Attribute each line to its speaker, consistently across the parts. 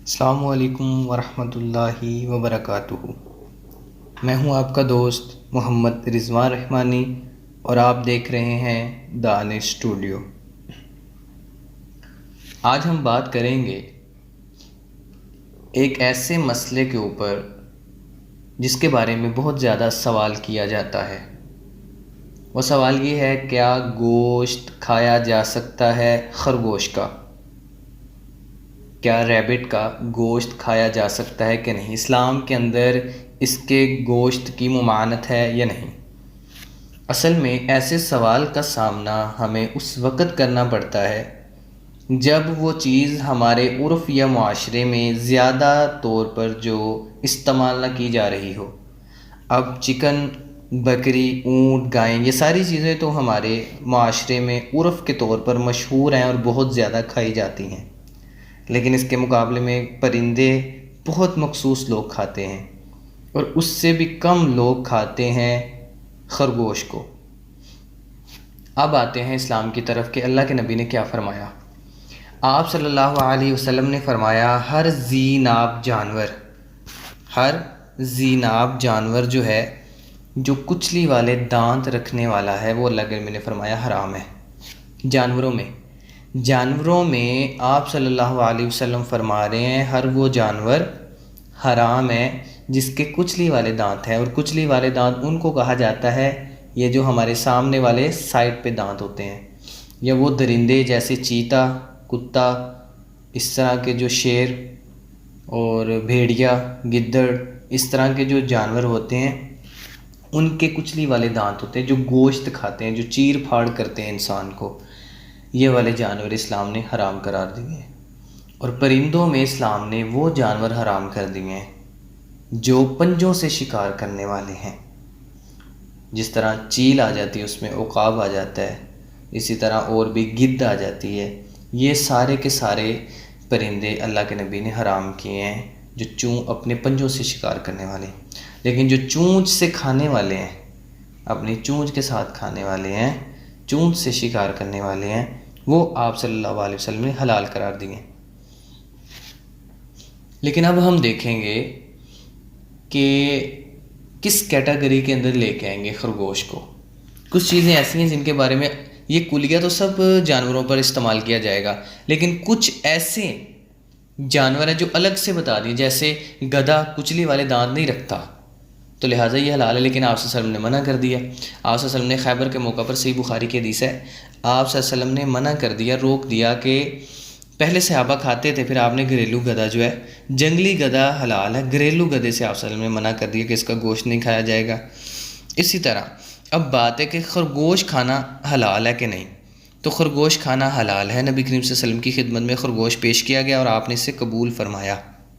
Speaker 1: السلام علیکم ورحمۃ اللہ وبرکاتہ۔ میں ہوں آپ کا دوست محمد رضوان رحمانی اور آپ دیکھ رہے ہیں دانش اسٹوڈیو۔ آج ہم بات کریں گے ایک ایسے مسئلے کے اوپر جس کے بارے میں بہت زیادہ سوال کیا جاتا ہے۔ وہ سوال یہ ہے، کیا گوشت کھایا جا سکتا ہے خرگوش کا؟ کیا ریبٹ کا گوشت کھایا جا سکتا ہے کہ نہیں؟ اسلام کے اندر اس کے گوشت کی ممانعت ہے یا نہیں؟ اصل میں ایسے سوال کا سامنا ہمیں اس وقت کرنا پڑتا ہے جب وہ چیز ہمارے عرف یا معاشرے میں زیادہ طور پر جو استعمال نہ کی جا رہی ہو۔ اب چکن، بکری، اونٹ، گائیں، یہ ساری چیزیں تو ہمارے معاشرے میں عرف کے طور پر مشہور ہیں اور بہت زیادہ کھائی جاتی ہیں، لیکن اس کے مقابلے میں پرندے بہت مخصوص لوگ کھاتے ہیں اور اس سے بھی کم لوگ کھاتے ہیں خرگوش کو۔ اب آتے ہیں اسلام کی طرف کہ اللہ کے نبی نے کیا فرمایا۔ آپ صلی اللہ علیہ وسلم نے فرمایا، ہر ذی ناب جانور جو ہے، جو کچلی والے دانت رکھنے والا ہے، وہ اللہ کے نبی نے فرمایا حرام ہے۔ جانوروں میں آپ صلی اللہ علیہ وسلم فرما رہے ہیں ہر وہ جانور حرام ہے جس کے کچلی والے دانت ہیں، اور کچلی والے دانت ان کو کہا جاتا ہے یہ جو ہمارے سامنے والے سائڈ پہ دانت ہوتے ہیں، یا وہ درندے جیسے چیتا، کتا، اس طرح کے جو شیر اور بھیڑیا، گدڑ، اس طرح کے جو جانور ہوتے ہیں ان کے کچلی والے دانت ہوتے ہیں، جو گوشت کھاتے ہیں، جو چیر پھاڑ کرتے ہیں انسان کو، یہ والے جانور اسلام نے حرام قرار دیے ہیں۔ اور پرندوں میں اسلام نے وہ جانور حرام کر دیے ہیں جو پنجوں سے شکار کرنے والے ہیں، جس طرح چیل آ جاتی ہے، اس میں عقاب آ جاتا ہے، اسی طرح اور بھی گدھ آ جاتی ہے۔ یہ سارے کے سارے پرندے اللہ کے نبی نے حرام کیے ہیں جو اپنے پنجوں سے شکار کرنے والے ہیں۔ لیکن جو چونچ سے کھانے والے ہیں، اپنی چونچ کے ساتھ کھانے والے ہیں، چونچ سے شکار کرنے والے ہیں، وہ آپ صلی اللہ علیہ وسلم نے حلال قرار دیے ہیں۔ لیکن اب ہم دیکھیں گے کہ کس کیٹیگری کے اندر لے کے آئیں گے خرگوش کو۔ کچھ چیزیں ایسی ہیں جن کے بارے میں یہ کلیہ تو سب جانوروں پر استعمال کیا جائے گا، لیکن کچھ ایسے جانور ہیں جو الگ سے بتا دیں، جیسے گدھا کچلی والے دانت نہیں رکھتا تو لہٰذا یہ حلال ہے، لیکن آپ صلی اللہ علیہ وسلم نے منع کر دیا۔ آپ صلی اللہ علیہ وسلم نے خیبر کے موقع پر، صحیح بخاری کی حدیث ہے، آپ صلی اللہ علیہ وسلم نے منع کر دیا، روک دیا کہ پہلے صحابہ کھاتے تھے، پھر آپ نے گھریلو گدھا جو ہے، جنگلی گدھا حلال ہے، گھریلو گدھے سے آپ صلی اللہ علیہ وسلم نے منع کر دیا کہ اس کا گوشت نہیں کھایا جائے گا۔ اسی طرح اب بات ہے کہ خرگوش کھانا حلال ہے کہ نہیں، تو خرگوش کھانا حلال ہے۔ نبی کریم صلی اللہ علیہ وسلم کی خدمت میں خرگوش پیش کیا گیا اور آپ نے اسے قبول فرمایا،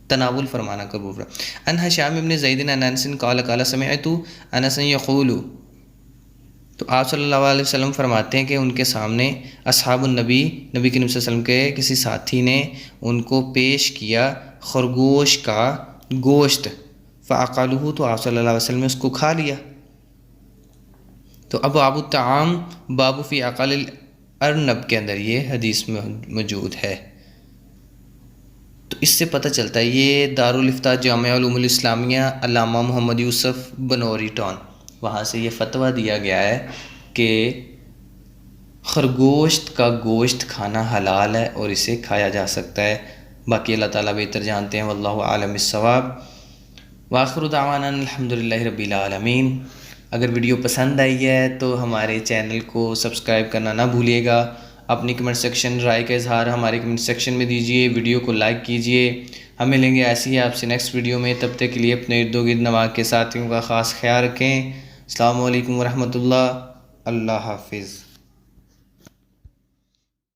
Speaker 1: تناول فرمانا قبول فرمایا۔ ان ہشام بن زید عن انس قال قال سمعت انس یقول، تو آپ صلی اللہ علیہ وسلم فرماتے ہیں کہ ان کے سامنے اصحاب النبی، نبی کریم صلی اللہ علیہ وسلم کے کسی ساتھی نے ان کو پیش کیا خرگوش کا گوشت، فاقلوہ، تو آپ صلی اللہ علیہ وسلم نے اس کو کھا لیا۔ تو اب باب الطعام باب فی اقل الارنب کے اندر یہ حدیث میں موجود ہے۔ تو اس سے پتہ چلتا ہے یہ دارالافتاء جامعہ علوم الاسلامیہ علامہ محمد یوسف بنوری ٹاؤن، وہاں سے یہ فتویٰ دیا گیا ہے کہ خرگوشت کا گوشت کھانا حلال ہے اور اسے کھایا جا سکتا ہے۔ باقی اللہ تعالیٰ بہتر جانتے ہیں، واللہ عالم الصواب۔ وآخر دعوانا الحمدللہ رب العالمین۔ اگر ویڈیو پسند آئی ہے تو ہمارے چینل کو سبسکرائب کرنا نہ بھولیے گا، اپنی کمنٹ سیکشن رائے کا اظہار ہمارے کمنٹ سیکشن میں دیجیے، ویڈیو کو لائک کیجیے۔ ہم ملیں گے ایسی ہی آپ سے نیکسٹ ویڈیو میں، تب تک کے لیے اپنے ارد گرد نواح کے ساتھیوں کا خاص خیال رکھیں۔ السلام علیکم ورحمۃ اللہ، اللہ حافظ۔